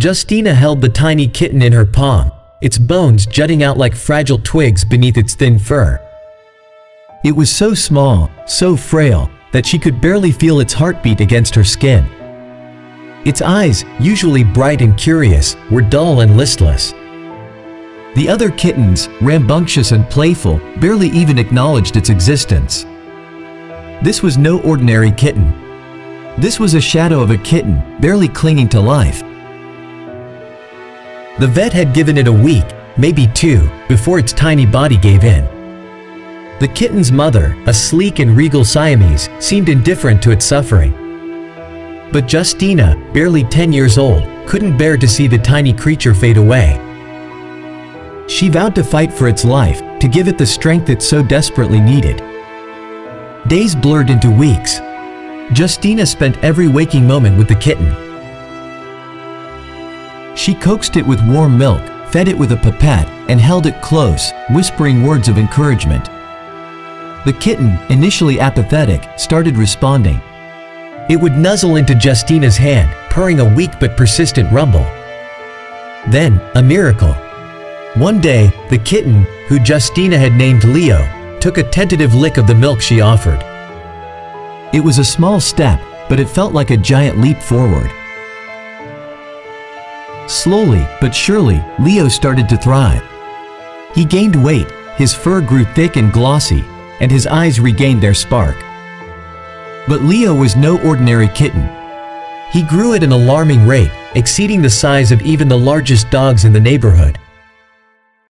Justina held the tiny kitten in her palm, its bones jutting out like fragile twigs beneath its thin fur. It was so small, so frail, that she could barely feel its heartbeat against her skin. Its eyes, usually bright and curious, were dull and listless. The other kittens, rambunctious and playful, barely even acknowledged its existence. This was no ordinary kitten. This was a shadow of a kitten, barely clinging to life. The vet had given it a week, maybe two, before its tiny body gave in. The kitten's mother, a sleek and regal Siamese, seemed indifferent to its suffering. But Justina, barely 10 years old, couldn't bear to see the tiny creature fade away. She vowed to fight for its life, to give it the strength it so desperately needed. Days blurred into weeks. Justina spent every waking moment with the kitten. She coaxed it with warm milk, fed it with a pipette, and held it close, whispering words of encouragement. The kitten, initially apathetic, started responding. It would nuzzle into Justina's hand, purring a weak but persistent rumble. Then, a miracle. One day, the kitten, who Justina had named Leo, took a tentative lick of the milk she offered. It was a small step, but it felt like a giant leap forward. Slowly, but surely, Leo started to thrive. He gained weight, his fur grew thick and glossy, and his eyes regained their spark. But Leo was no ordinary kitten. He grew at an alarming rate, exceeding the size of even the largest dogs in the neighborhood.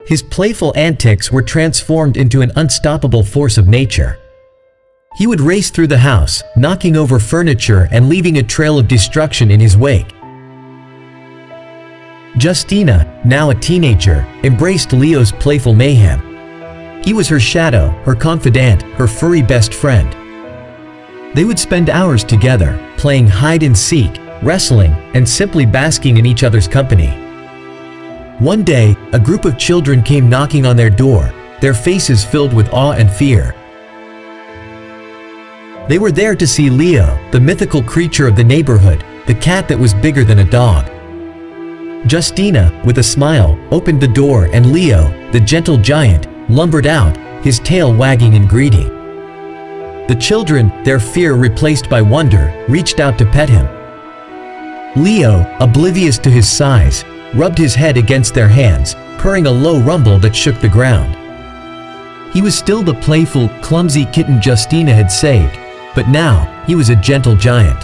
His playful antics were transformed into an unstoppable force of nature. He would race through the house, knocking over furniture and leaving a trail of destruction in his wake. Justina, now a teenager, embraced Leo's playful mayhem. He was her shadow, her confidant, her furry best friend. They would spend hours together, playing hide and seek, wrestling, and simply basking in each other's company. One day, a group of children came knocking on their door, their faces filled with awe and fear. They were there to see Leo, the mythical creature of the neighborhood, the cat that was bigger than a dog. Justina, with a smile, opened the door and Leo, the gentle giant, lumbered out, his tail wagging in greeting. The children, their fear replaced by wonder, reached out to pet him. Leo, oblivious to his size, rubbed his head against their hands, purring a low rumble that shook the ground. He was still the playful, clumsy kitten Justina had saved, but now he was a gentle giant.